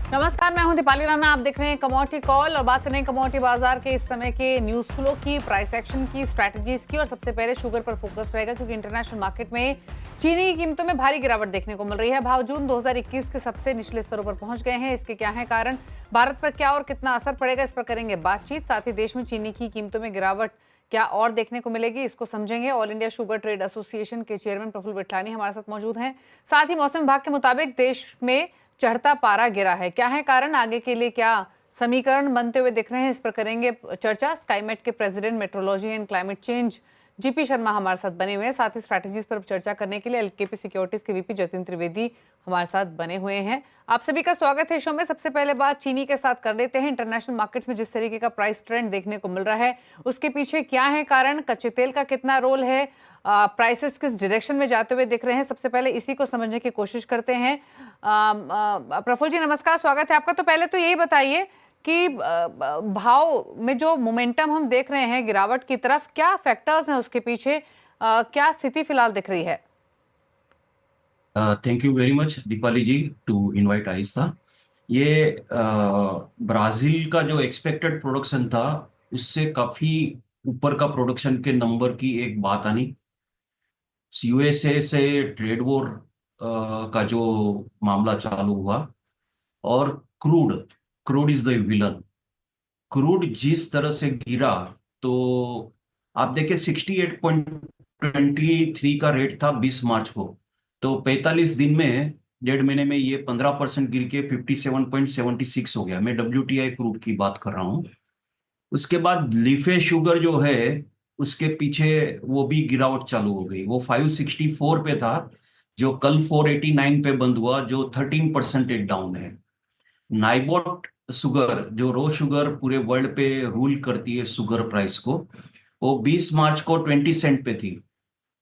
नमस्कार, मैं हूं दीपाली राणा। आप देख रहे हैं कमोडिटी कॉल और बात करें कमोडिटी बाजार के इस समय के न्यूज फ्लो की, प्राइस एक्शन की, स्ट्रैटेजीज की। और सबसे पहले शुगर पर फोकस रहेगा क्योंकि इंटरनेशनल मार्केट में चीनी की कीमतों में भारी गिरावट देखने को मिल रही है। भाव जून 2021 के सबसे निचले स्तरों पर पहुंच गए हैं। इसके क्या है कारण, भारत पर क्या और कितना असर पड़ेगा, इस पर करेंगे बातचीत। साथ ही देश में चीनी की कीमतों में गिरावट क्या और देखने को मिलेगी, इसको समझेंगे। All India sugar trade association के चेयरमैन प्रफुल्ल विठलानी हमारे साथ मौजूद हैं। साथ ही मौसम विभाग के मुताबिक देश में चढ़ता पारा गिरा है, क्या है कारण, आगे के लिए क्या समीकरण बनते हुए दिख रहे हैं, इस पर करेंगे चर्चा। स्काईमेट के president metrology and climate change GP Sharma हमारे साथ बने हुए हैं। साथ ही स्ट्रैटेजीज पर चर्चा करने के लिए एलकेपी सिक्योरिटीज के वीपी जतिन त्रिवेदी हमारे साथ बने हुए हैं। आप सभी का स्वागत है शो में। सबसे पहले बात चीनी के साथ कर लेते हैं। इंटरनेशनल मार्केट्स में जिस तरीके का प्राइस ट्रेंड देखने को मिल रहा है, उसके पीछे क्या है कारण, कच्चे तेल का कितना रोल है, प्राइसेस किस डायरेक्शन में जाते हुए दिख रहे हैं, सबसे पहले इसी को समझने की कोशिश करते हैं। प्रफुल्ल जी नमस्कार, स्वागत है आपका। तो पहले तो यही बताइए कि भाव में जो मोमेंटम हम देख रहे हैं गिरावट की तरफ, क्या फैक्टर्स हैं उसके पीछे, क्या स्थिति फिलहाल दिख रही है? Thank you very much Deepali ji to invite आइस्ता। ये ब्राजील का जो एक्सपेक्टेड प्रोडक्शन था उससे काफी ऊपर का प्रोडक्शन के नंबर की एक बात आनी। यूएसए से ट्रेड वॉर का जो मामला चालू हुआ और crude crude is the villain. Crude जिस तरह से गिरा तो आप देखिए 68.23 का रेट था 20 मार्च को, तो 45 दिन में, 1.5 महीने में ये 15% गिर के 57.76 हो गया। मैं WTI क्रूड की बात कर रहा हूँ। उसके बाद लीफे शुगर जो है उसके पीछे वो भी गिरावट चालू हो गई। वो 564 पे था जो कल 489 पे बंद हुआ, जो 13% एक डाउन है। नाइबोट शुगर जो रो शुगर पूरे वर्ल्ड पे रूल करती है शुगर प्राइस को, वो 20 मार्च को 20 सेंट पे थी।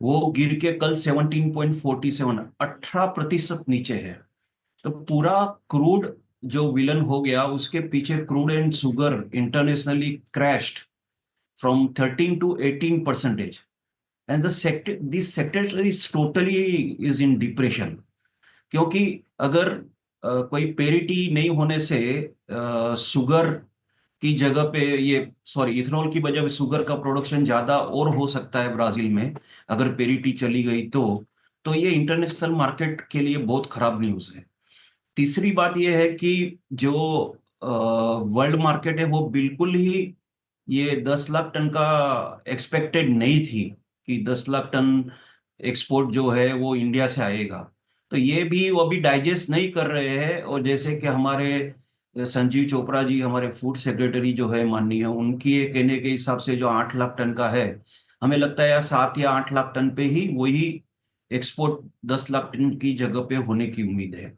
वो गिर के कल 17.47, 18% नीचे है। तो पूरा क्रूड जो विलन हो गया, उसके पीछे crude and sugar internationally crashed from 13 to 18%, and the sector this sector is totally is in depression. क्योंकि अगर कोई पेरिटी नहीं होने से शुगर की जगह पे ये इथेनॉल की वजह से शुगर का प्रोडक्शन ज्यादा और हो सकता है ब्राजील में, अगर पेरिटी चली गई तो ये इंटरनेशनल मार्केट के लिए बहुत खराब न्यूज है। तीसरी बात ये है कि जो वर्ल्ड मार्केट है वो बिल्कुल ही ये 10 लाख टन का एक्सपेक्टेड नहीं थी कि 10 लाख टन एक्सपोर्ट जो है वो इंडिया से आएगा। तो ये भी वो अभी डाइजेस्ट नहीं कर रहे हैं। और जैसे कि हमारे संजीव चोपड़ा जी, हमारे फूड सेक्रेटरी जो है माननीय, उनकी ये कहने के हिसाब से जो 8 लाख टन का है, हमें लगता है या 7 या 8 लाख टन पे ही वही एक्सपोर्ट 10 लाख टन की जगह पे होने की उम्मीद है।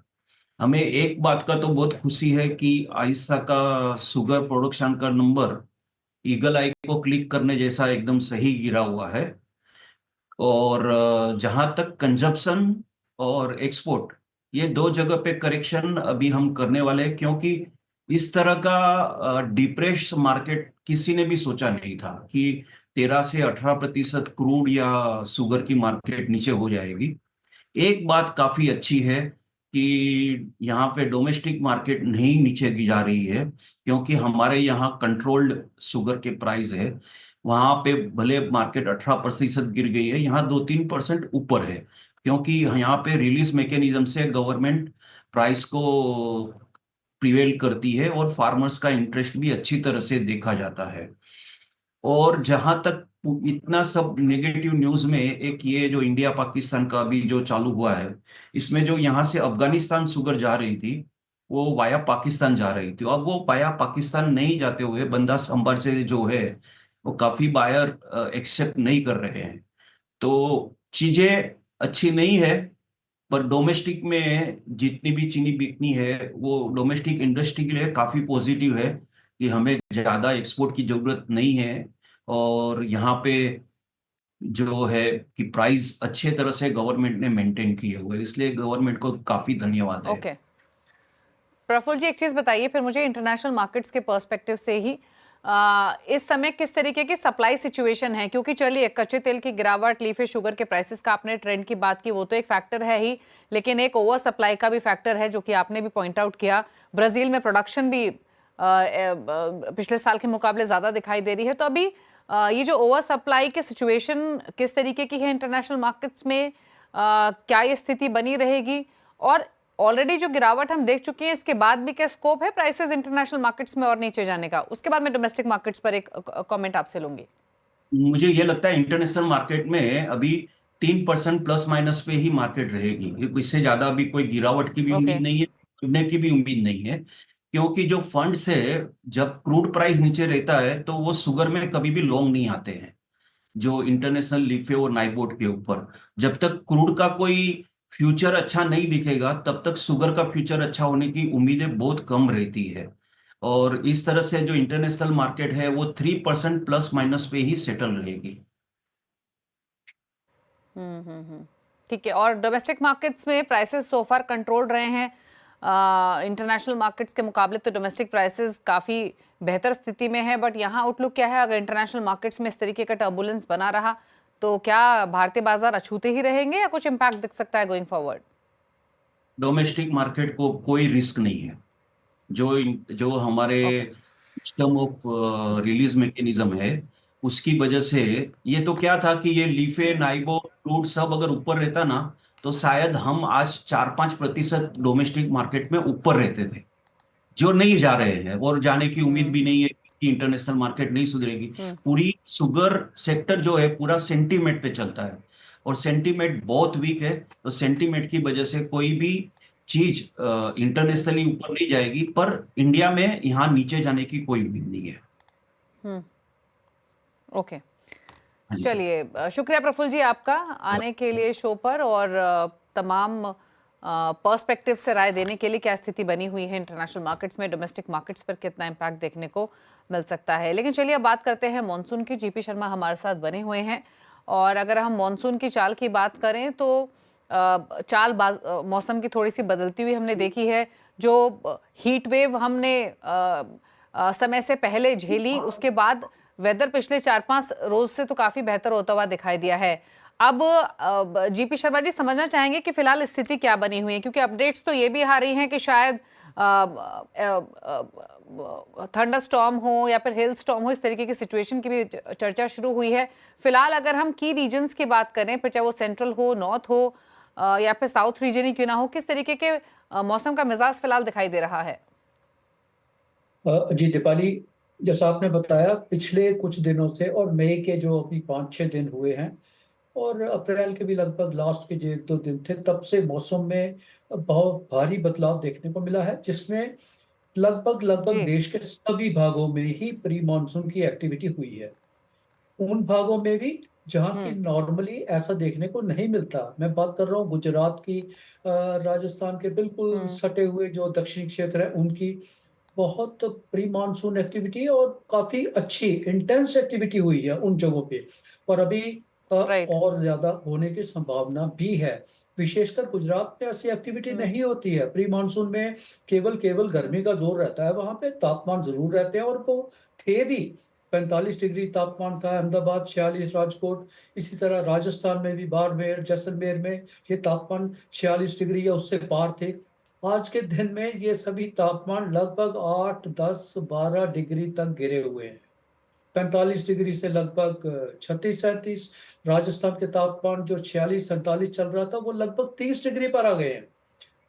हमें एक बात का तो बहुत खुशी है कि आइस्ता का शुगर प्रोडक्शन का नंबर ईगल आई को क्लिक करने जैसा एकदम सही गिरा हुआ है। और जहां तक कंजप्शन और एक्सपोर्ट, ये दो जगह पे करेक्शन अभी हम करने वाले हैं, क्योंकि इस तरह का डिप्रेस मार्केट किसी ने भी सोचा नहीं था कि 13 से 18% क्रूड या शुगर की मार्केट नीचे हो जाएगी। एक बात काफी अच्छी है कि यहाँ पे डोमेस्टिक मार्केट नहीं नीचे की जा रही है, क्योंकि हमारे यहाँ कंट्रोल्ड शुगर के प्राइस है। वहां पे भले मार्केट 18% गिर गई है, यहाँ 2-3% ऊपर है, क्योंकि यहाँ पे रिलीज मैकेनिज्म से गवर्नमेंट प्राइस को प्रिवेल करती है और फार्मर्स का इंटरेस्ट भी अच्छी तरह से देखा जाता है। और जहां तक इतना सब नेगेटिव न्यूज में, एक ये जो इंडिया पाकिस्तान का अभी जो चालू हुआ है, इसमें जो यहाँ से अफगानिस्तान शुगर जा रही थी वो वाया पाकिस्तान जा रही थी। अब वो वाया पाकिस्तान नहीं जाते हुए बंदा अंबर से जो है वो काफी बायर एक्सेप्ट नहीं कर रहे हैं। तो चीजें अच्छी नहीं है। पर डोमेस्टिक में जितनी भी चीनी बिकनी है वो डोमेस्टिक इंडस्ट्री के लिए काफी पॉजिटिव है कि हमें ज्यादा एक्सपोर्ट की जरूरत नहीं है। और यहाँ पे जो है कि प्राइस अच्छे तरह से गवर्नमेंट ने मेंटेन किए हुए, इसलिए गवर्नमेंट को काफी धन्यवाद है। प्रफुल्ल जी एक चीज बताइए फिर मुझे, इंटरनेशनल मार्केट्स के पर्सपेक्टिव से ही, इस समय किस तरीके की सप्लाई सिचुएशन है? क्योंकि चलिए कच्चे तेल की गिरावट, लीफे शुगर के प्राइसेस का आपने ट्रेंड की बात की, वो तो एक फैक्टर है ही, लेकिन एक ओवर सप्लाई का भी फैक्टर है जो कि आपने भी पॉइंट आउट किया। ब्राजील में प्रोडक्शन भी पिछले साल के मुकाबले ज्यादा दिखाई दे रही है। तो अभी ये जो ओवर सप्लाई की सिचुएशन किस तरीके की है इंटरनेशनल मार्केट्स में, क्या ये स्थिति बनी रहेगी? और ऑलरेडी जो गिरावट हम देख चुके हैं, इसके बाद भी क्या स्कोप है प्राइसेस इंटरनेशनल मार्केट्स में और नीचे जाने का? उसके बाद मैं डोमेस्टिक मार्केट्स पर एक कमेंट आपसे लूंगी। मुझे ये लगता है इंटरनेशनल मार्केट में अभी 3% प्लस माइनस पे ही मार्केट रहेगी। इससे ज्यादा अभी कोई गिरावट की भी ओके। उम्मीद नहीं है, गिरने की भी उम्मीद नहीं है। क्योंकि जो फंड्स है, जब क्रूड प्राइस नीचे रहता है तो वो शुगर में कभी भी लॉन्ग नहीं आते हैं, जो इंटरनेशनल लिफे और नाइबोट के ऊपर। जब तक क्रूड का कोई फ्यूचर अच्छा नहीं दिखेगा, तब तक शुगर का फ्यूचर अच्छा होने की उम्मीदें बहुत कम रहती है। और इस तरह से जो इंटरनेशनल मार्केट है वो 3% प्लस माइनस पे ही सेटल रहेगी। ठीक है। और डोमेस्टिक मार्केट्स में प्राइसेस सो फार कंट्रोल रहे हैं इंटरनेशनल मार्केट्स के मुकाबले, तो डोमेस्टिक प्राइसेस काफ़ी बेहतर स्थिति में है। बट यहाँ आउटलुक क्या है? अगर इंटरनेशनल मार्केट्स में इस तरीके का टर्बुलेंस बना रहा तो क्या भारतीय बाजार अछूते ही रहेंगे या कुछ इम्पैक्ट दिख सकता है गोइंग फॉरवर्ड? डोमेस्टिक मार्केट को कोई रिस्क नहीं है। जो जो हमारे okay. System of release mechanism है, उसकी वजह से। ये तो क्या था कि ये लीफे नाइबो क्रूड सब अगर ऊपर रहता ना, तो शायद हम आज 4-5% डोमेस्टिक मार्केट में ऊपर रहते थे, जो नहीं जा रहे हैं और जाने की उम्मीद भी नहीं है कि इंटरनेशनल मार्केट नहीं सुधरेगी। पूरी शुगर सेक्टर जो है पूरा सेंटीमेंट पे चलता है, और सेंटीमेंट बहुत वीक है। तो सेंटीमेंट की वजह से कोई भी चीज इंटरनेशनली ऊपर नहीं जाएगी, पर इंडिया में यहाँ नीचे जाने की कोई उम्मीद नहीं है। ओके। हाँ जी सर। चलिए, शुक्रिया प्रफुल्ल जी आपका आने के लिए शो पर, और तमाम पर्सपेक्टिव से राय देने के लिए। क्या स्थिति बनी हुई है इंटरनेशनल मार्केट्स में, डोमेस्टिक मार्केट्स पर कितना इम्पैक्ट देखने को मिल सकता है। लेकिन चलिए अब बात करते हैं मॉनसून की। जीपी शर्मा हमारे साथ बने हुए हैं, और अगर हम मॉनसून की चाल की बात करें तो मौसम की थोड़ी सी बदलती हुई हमने देखी है। जो हीट वेव हमने समय से पहले झेली, उसके बाद वेदर पिछले 4-5 रोज से तो काफी बेहतर होता हुआ दिखाई दिया है। अब जीपी शर्मा जी समझना चाहेंगे कि फिलहाल स्थिति क्या बनी हुई है, क्योंकि अपडेट्स तो ये भी आ रही हैं कि शायद थंडर स्टॉर्म हो या फिर हेल स्टॉर्म हो, इस तरीके की सिचुएशन की भी चर्चा शुरू हुई है। फिलहाल अगर हम की रीजन्स की बात करें, फिर चाहे वो सेंट्रल हो, नॉर्थ हो, या फिर साउथ रीजन ही क्यों ना हो, किस तरीके के मौसम का मिजाज फिलहाल दिखाई दे रहा है? जी दीपाली, जैसा आपने बताया पिछले कुछ दिनों से, और मई के जो अभी 5-6 दिन हुए हैं, और अप्रैल के भी लगभग लास्ट के जो 1-2 दिन थे, तब से मौसम में बहुत भारी बदलाव देखने को मिला है, जिसमें लगभग लगभग जी। देश के सभी भागों में ही प्री मानसून की एक्टिविटी हुई है। उन भागों में भी जहाँ की नॉर्मली ऐसा देखने को नहीं मिलता। मैं बात कर रहा हूँ गुजरात की, राजस्थान के बिल्कुल सटे हुए जो दक्षिणी क्षेत्र है उनकी बहुत प्री मानसून एक्टिविटी और काफी अच्छी इंटेंस एक्टिविटी हुई है उन जगहों पे। पर अभी राइट। और ज्यादा होने की संभावना भी है। विशेषकर गुजरात में ऐसी एक्टिविटी नहीं होती है प्री मानसून में। केवल गर्मी का जोर रहता है, वहां पे तापमान जरूर रहते हैं, और वो थे भी। 45 डिग्री तापमान था अहमदाबाद, 46 राजकोट। इसी तरह राजस्थान में भी बाड़मेर जैसलमेर में ये तापमान 46 डिग्री या उससे पार थे। आज के दिन में ये सभी तापमान लगभग 8, 10, 12 डिग्री तक गिरे हुए हैं। 45 डिग्री से लगभग 36-37। राजस्थान के तापमान जो 46-47 चल रहा था, वो लगभग 30 डिग्री पर आ गए हैं।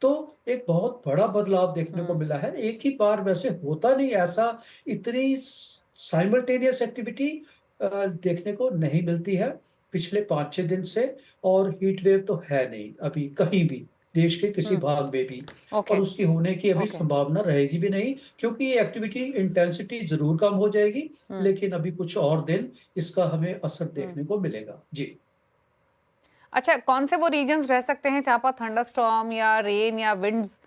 तो एक बहुत बड़ा बदलाव देखने को मिला है। एक ही बार वैसे होता नहीं ऐसा, इतनी साइमल्टेनियस एक्टिविटी देखने को नहीं मिलती है पिछले 5-6 दिन से। और हीट वेव तो है नहीं अभी कहीं भी, देश के किसी भाग में भी। और ओके। उसकी होने की अभी ओके। संभावना रहेगी भी नहीं, क्योंकि ये एक्टिविटी इंटेंसिटी जरूर कम हो जाएगी, लेकिन अभी कुछ और दिन इसका हमें असर देखने को मिलेगा। जी। अच्छा, कौन से वो रीजन्स रह सकते हैं जहाँ पर थंडरस्टॉर्म या रेन या विंड्स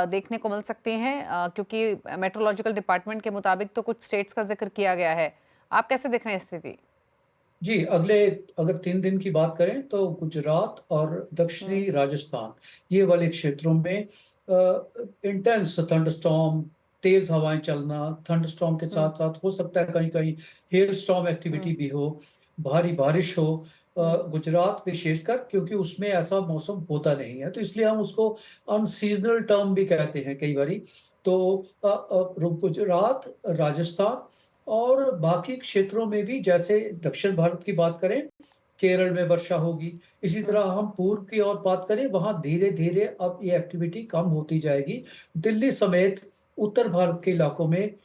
देखने को मिल सकती हैं? क्योंकि मेट्रोलॉजिकल डिपार्टमेंट के मुताबिक तो कुछ स्टेट्स का जिक्र किया गया है। आप कैसे देख रहे हैं स्थिति? जी, अगले अगर 3 दिन की बात करें तो गुजरात और दक्षिणी राजस्थान, ये वाले क्षेत्रों में इंटेंस थंडरस्टॉर्म, तेज हवाएं चलना, थंडरस्टॉर्म के साथ साथ हो सकता है कहीं कहीं हेल स्टॉर्म एक्टिविटी भी हो, भारी बारिश हो। गुजरात विशेषकर, क्योंकि उसमें ऐसा मौसम होता नहीं है, तो इसलिए हम उसको अनसीजनल टर्म भी कहते हैं कई बारी। तो गुजरात, राजस्थान और बाकी क्षेत्रों में भी, जैसे दक्षिण भारत की बात करें, केरल में वर्षा होगी। इसी तरह हम पूर्व की ओर बात करें, वहां धीरे धीरे अब ये एक्टिविटी कम होती जाएगी। दिल्ली समेत उत्तर भारत के इलाकों में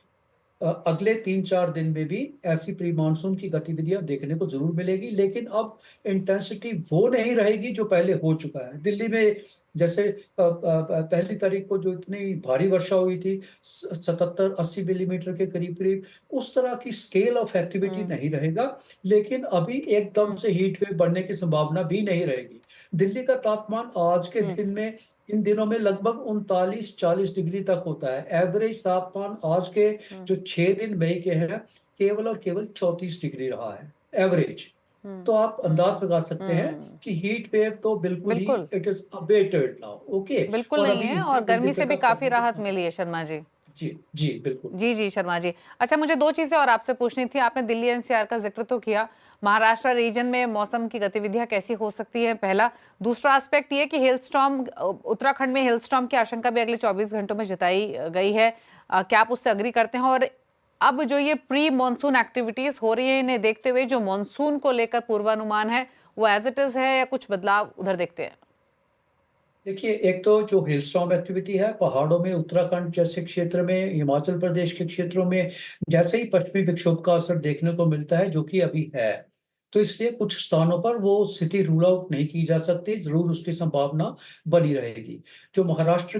अगले 3-4 दिन में भी ऐसी प्री मानसून की गतिविधियां देखने को जरूर मिलेगी, लेकिन अब इंटेंसिटी वो नहीं रहेगी जो पहले हो चुका है। दिल्ली में जैसे पहली तारीख को जो इतनी भारी वर्षा हुई थी, 77-80 मिलीमीटर के करीब करीब, उस तरह की स्केल ऑफ एक्टिविटी नहीं रहेगा, लेकिन अभी एकदम से हीट वेव बढ़ने की संभावना भी नहीं रहेगी। दिल्ली का तापमान आज के दिन में, इन दिनों में लगभग 39-40 डिग्री तक होता है। एवरेज तापमान आज के जो 6 दिन मई के हैं, केवल और केवल 34 डिग्री रहा है एवरेज। तो आप अंदाज लगा सकते हैं कि हीट वेव तो बिल्कुल ही बिल्कुल it is abetted now. Okay, बिल्कुल और नहीं अभी है, और इतने गर्मी दिन से तक भी आप काफी कहेंगे राहत हाँ। मिली है शर्मा जी। जी जी बिल्कुल। जी शर्मा जी। अच्छा, मुझे दो चीजें और आपसे पूछनी थी। आपने दिल्ली एनसीआर का जिक्र तो किया, महाराष्ट्र रीजन में मौसम की गतिविधियां कैसी हो सकती है, पहला। दूसरा एस्पेक्ट ये कि हेल स्टॉर्म, उत्तराखंड में हेल स्टॉर्म की आशंका भी अगले 24 घंटों में जताई गई है। क्या आप उससे अग्री करते हैं? और अब जो ये प्री मॉनसून एक्टिविटीज हो रही है, इन्हें देखते हुए जो मॉनसून को लेकर पूर्वानुमान है वो एज इट इज है या कुछ बदलाव उधर देखते हैं? देखिए, एक तो जो हिल स्टॉर्म एक्टिविटी है पहाड़ों में, उत्तराखंड जैसे क्षेत्र में, हिमाचल प्रदेश के क्षेत्रों में, जैसे ही पश्चिमी विक्षोभ का असर देखने को मिलता है, जो कि अभी है, तो इसलिए कुछ स्थानों पर वो स्थिति रूल आउट नहीं की जा सकती, जरूर उसकी संभावना बनी रहेगी। जो महाराष्ट्र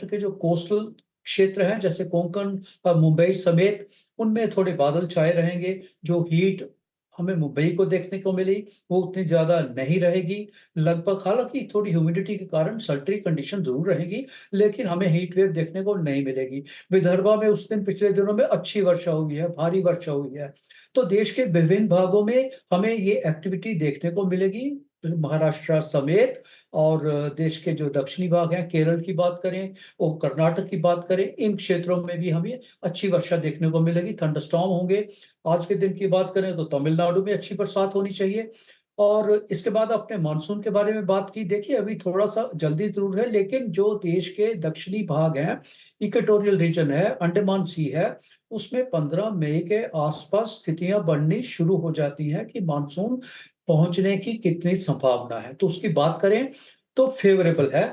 के जो कोस्टल क्षेत्र हैं, जैसे कोंकण, मुंबई समेत, उनमें थोड़े बादल छाए रहेंगे। जो हीट हमें मुंबई को देखने को मिली, वो उतनी ज्यादा नहीं रहेगी लगभग। हालांकि थोड़ी ह्यूमिडिटी के कारण सल्ट्री कंडीशन जरूर रहेगी, लेकिन हमें हीट वेव देखने को नहीं मिलेगी। विदर्भा में उस दिन पिछले दिनों में अच्छी वर्षा हुई है, भारी वर्षा हुई है। तो देश के विभिन्न भागों में हमें ये एक्टिविटी देखने को मिलेगी, महाराष्ट्र समेत। और देश के जो दक्षिणी भाग हैं, केरल की बात करें और कर्नाटक की बात करें, इन क्षेत्रों में भी हमें अच्छी वर्षा देखने को मिलेगी, थंडरस्टॉर्म होंगे। आज के दिन की बात करें तो तमिलनाडु में अच्छी बरसात होनी चाहिए। और इसके बाद आपने मानसून के बारे में बात की। देखिए, अभी थोड़ा सा जल्दी जरूर है, लेकिन जो देश के दक्षिणी भाग हैं, इक्वेटोरियल रीजन है, अंडमान सी है, उसमें 15 मई के आसपास स्थितियां बननी शुरू हो जाती हैं कि मानसून पहुंचने की कितनी संभावना है। तो उसकी बात करें तो फेवरेबल है।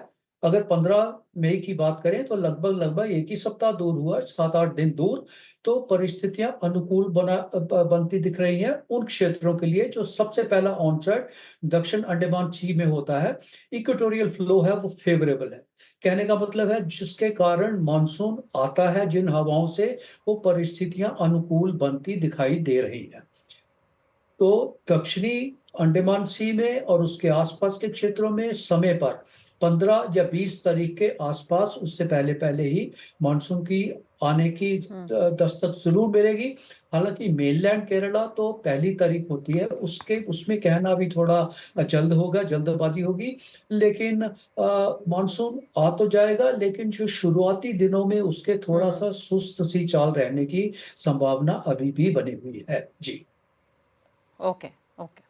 अगर 15 मई की बात करें तो लगभग लगभग एक ही सप्ताह दूर हुआ, 7-8 दिन दूर। तो परिस्थितियां अनुकूल बनती दिख रही हैं उन क्षेत्रों के लिए जो सबसे पहला ऑनसेट दक्षिण अंडमान सी में होता है। इक्वेटोरियल फ्लो है, वो फेवरेबल है। कहने का मतलब है, जिसके कारण मानसून आता है, जिन हवाओं से, वो परिस्थितियां अनुकूल बनती दिखाई दे रही हैं। तो दक्षिणी अंडमान सी में और उसके आसपास के क्षेत्रों में समय पर 15 या 20 तारीख के आसपास, उससे पहले पहले ही मानसून की आने की दस्तक जरूर मिलेगी। हालांकि मेनलैंड केरला तो पहली तारीख होती है, उसमें कहना भी थोड़ा जल्द होगा, जल्दबाजी होगी। लेकिन मानसून आ तो जाएगा, लेकिन जो शुरुआती दिनों में उसके थोड़ा सा सुस्त सी चाल रहने की संभावना अभी भी बनी हुई है। जी ओके ओके,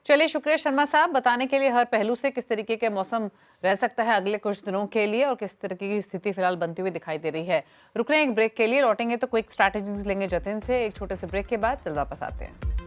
चलिए, शुक्रिया शर्मा साहब बताने के लिए हर पहलू से किस तरीके के मौसम रह सकता है अगले कुछ दिनों के लिए और किस तरीके की स्थिति फिलहाल बनती हुई दिखाई दे रही है। रुक रहे हैं एक ब्रेक के लिए, लौटेंगे तो क्विक स्ट्रैटेजीज लेंगे जतिन से। एक छोटे से ब्रेक के बाद जल्द वापस आते हैं।